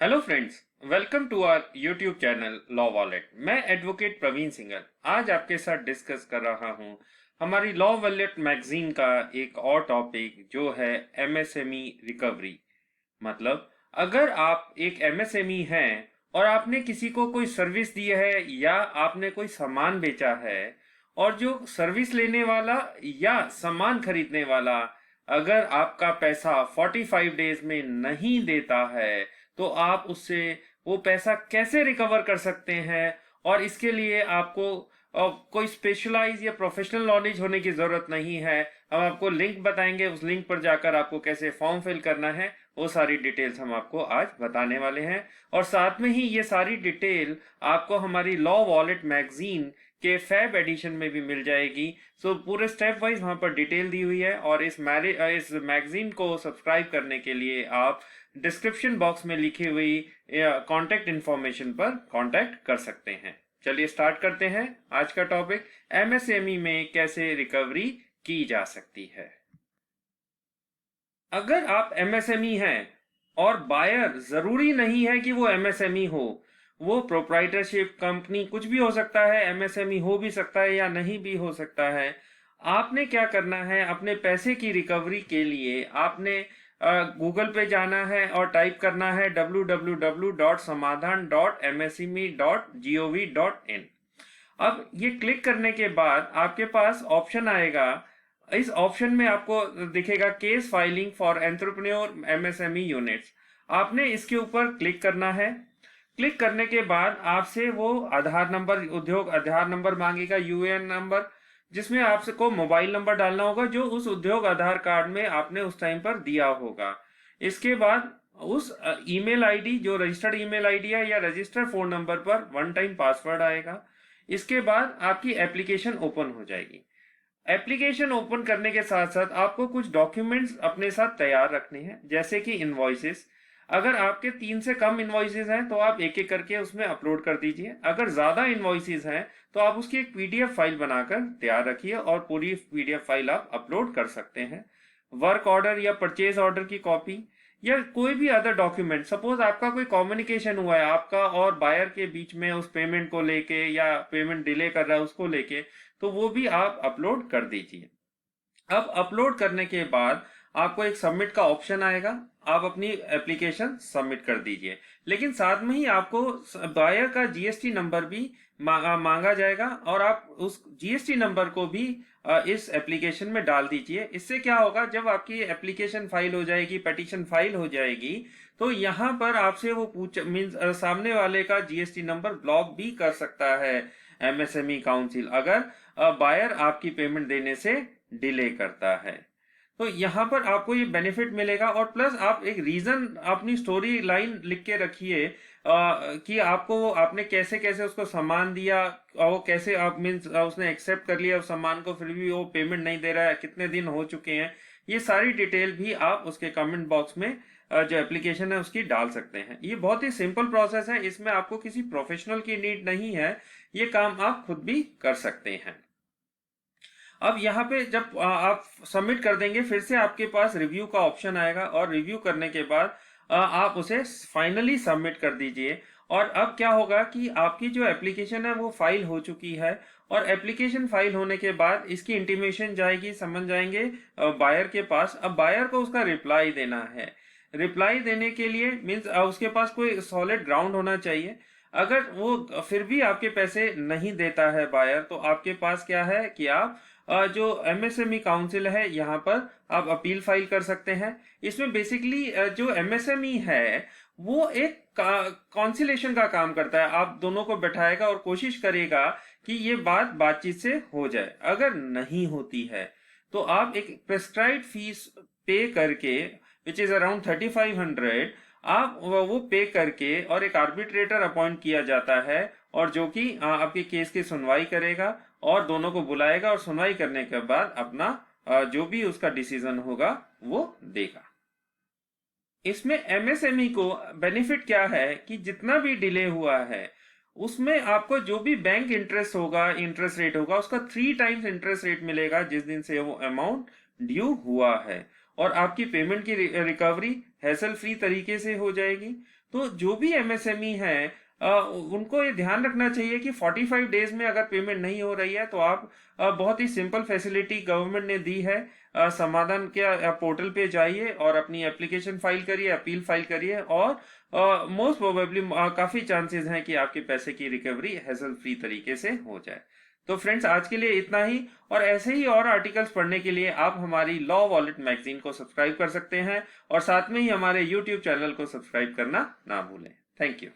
Hello friends, welcome to our YouTube channel Law Wallet. मैं advocate Praveen Singhal आज आपके साथ डिस्कस कर रहा हूं हमारी लॉ वॉलेट मैगजीन का एक और टॉपिक जो है एमएसएमई रिकवरी। मतलब अगर आप एक एमएसएमई हैं और आपने किसी को कोई सर्विस दी है या आपने कोई सामान बेचा है और जो सर्विस लेने वाला या सामान खरीदने वाला अगर आपका पैसा 45 डेज में नहीं देता है तो आप उससे वो पैसा कैसे रिकवर कर सकते हैं। और इसके लिए आपको कोई स्पेशलाइज या प्रोफेशनल नॉलेज होने की जरूरत नहीं है। हम आपको लिंक बताएंगे, उस लिंक पर जाकर आपको कैसे फॉर्म फिल करना है वो सारी डिटेल्स हम आपको आज बताने वाले हैं। और साथ में ही ये सारी डिटेल आपको हमारी लॉ वॉलेट मैगजीन के फैब एडिशन में भी मिल जाएगी। सो पूरे स्टेप वाइज वहां पर डिटेल दी हुई है। और इस मैगजीन को सब्सक्राइब करने के लिए आप डिस्क्रिप्शन बॉक्स में लिखी हुई कांटेक्ट इंफॉर्मेशन पर कांटेक्ट कर सकते हैं। चलिए स्टार्ट करते हैं आज का टॉपिक, एमएसएमई में कैसे रिकवरी की जा सकती है। अगर आप एमएसएमई हैं और बायर जरूरी नहीं है कि वो एमएसएमई हो, वो प्रोप्राइटरशिप कंपनी कुछ भी हो सकता है, एमएसएमई हो भी सकता है या नहीं भी हो सकता है। आपने क्या करना है, अपने पैसे की रिकवरी के लिए आपने गूगल पे जाना है और टाइप करना है www.samadhan.msme.gov.in। अब ये क्लिक करने के बाद आपके पास ऑप्शन आएगा। इस ऑप्शन में आपको दिखेगा case filing for entrepreneur MSME units. आपने इसके ऊपर क्लिक करना है। क्लिक करने के बाद आपसे वो आधार नंबर, उद्योग आधार नंबर मांगेगा, यूएएन नंबर, जिसमें आपको मोबाइल नंबर डालना होगा जो उस उद्योग आधार कार्ड में आपने उस टाइम पर दिया होगा। इसके बाद उस ईमेल आईडी जो रजिस्टर्ड ईमेल आईडी है या रजिस्टर्ड फोन नंबर पर वन टाइम पासवर्ड आएगा। इसके बाद आपकी एप्लीकेशन ओपन हो जाएगी। एप्लीकेशन ओपन करने के साथ साथ आपको कुछ डॉक्यूमेंट्स अपने साथ तैयार रखने हैं, जैसे कि इनवॉइसेस। अगर आपके 3 से कम इनवॉइसेस हैं तो आप एक एक करके उसमें अपलोड कर दीजिए। अगर ज्यादा इनवॉइसेस हैं तो आप उसकी एक पीडीएफ फाइल बनाकर तैयार रखिए और पूरी पीडीएफ फाइल आप अपलोड कर सकते हैं। वर्क ऑर्डर या परचेज ऑर्डर की कॉपी या कोई भी अदर डॉक्यूमेंट, सपोज आपका कोई कम्युनिकेशन हुआ है आपका और बायर के बीच में उस पेमेंट को लेके या पेमेंट डिले कर रहा है उसको लेके, तो वो भी आप अपलोड कर दीजिए। अब अपलोड करने के बाद आपको एक सबमिट का ऑप्शन आएगा, आप अपनी एप्लीकेशन सबमिट कर दीजिए। लेकिन साथ में ही आपको बायर का जीएसटी नंबर भी मांगा जाएगा और आप उस जीएसटी नंबर को भी इस एप्लीकेशन में डाल दीजिए। इससे क्या होगा, जब आपकी एप्लीकेशन फाइल हो जाएगी, पिटीशन फाइल हो जाएगी, तो यहाँ पर आपसे वो मींस सामने वाले का जीएसटी नंबर ब्लॉक भी कर सकता है एमएसएमई काउंसिल, अगर बायर आपकी पेमेंट देने से डिले करता है। तो यहाँ पर आपको ये बेनिफिट मिलेगा। और प्लस आप एक रीजन, अपनी स्टोरी लाइन लिख के रखिए कि आपको आपने कैसे कैसे उसको सामान दिया और वो कैसे आप मीन्स उसने एक्सेप्ट कर लिया उस सामान को, फिर भी वो पेमेंट नहीं दे रहा है, कितने दिन हो चुके हैं। ये सारी डिटेल भी आप उसके कमेंट बॉक्स में जो एप्लीकेशन है उसकी डाल सकते हैं। ये बहुत ही सिंपल प्रोसेस है, इसमें आपको किसी प्रोफेशनल की नीड नहीं है, ये काम आप खुद भी कर सकते हैं। अब यहाँ पे जब आप सबमिट कर देंगे फिर से आपके पास रिव्यू का ऑप्शन आएगा और रिव्यू करने के बाद आप उसे फाइनली सबमिट कर दीजिए। और अब क्या होगा कि आपकी जो एप्लीकेशन है वो फाइल हो चुकी है और एप्लीकेशन फाइल होने के बाद इसकी इंटीमेशन जाएगी, समझ जाएंगे बायर के पास। अब बायर को उसका रिप्लाई देना है। रिप्लाई देने के लिए मीन्स उसके पास कोई सॉलिड ग्राउंड होना चाहिए। अगर वो फिर भी आपके पैसे नहीं देता है बायर, तो आपके पास क्या है कि आप जो एमएसएमई काउंसिल है यहाँ पर आप अपील फाइल कर सकते हैं। इसमें बेसिकली जो एमएसएमई है वो एक कॉन्सिलेशन का काम करता है, आप दोनों को बैठाएगा और कोशिश करेगा कि ये बातचीत से हो जाए। अगर नहीं होती है तो आप एक प्रेस्क्राइब्ड फीस पे करके, विच इज अराउंड 3500, आप वो पे करके और एक आर्बिट्रेटर अपॉइंट किया जाता है और जो कि आपके केस की सुनवाई करेगा और दोनों को बुलाएगा और सुनवाई करने के बाद अपना जो भी उसका डिसीजन होगा वो देगा। इसमें एमएसएमई को बेनिफिट क्या है कि जितना भी डिले हुआ है उसमें आपको जो भी बैंक इंटरेस्ट होगा, इंटरेस्ट रेट होगा, उसका 3 टाइम्स इंटरेस्ट रेट मिलेगा जिस दिन से वो अमाउंट ड्यू हुआ है। और आपकी पेमेंट की रिकवरी हैसल फ्री तरीके से हो जाएगी। तो जो भी एमएसएमई है उनको ये ध्यान रखना चाहिए कि 45 डेज में अगर पेमेंट नहीं हो रही है तो आप बहुत ही सिंपल फैसिलिटी गवर्नमेंट ने दी है। समाधान के पोर्टल पे जाइए और अपनी एप्लीकेशन फाइल करिए, अपील फाइल करिए और मोस्ट प्रोबेबली काफी चांसेस हैं कि आपके पैसे की रिकवरी हैसल फ्री तरीके से हो जाए। तो फ्रेंड्स, आज के लिए इतना ही, और ऐसे ही और आर्टिकल्स पढ़ने के लिए आप हमारी लॉ वॉलेट मैगजीन को सब्सक्राइब कर सकते हैं और साथ में ही हमारे यूट्यूब चैनल को सब्सक्राइब करना ना भूलें। Thank you.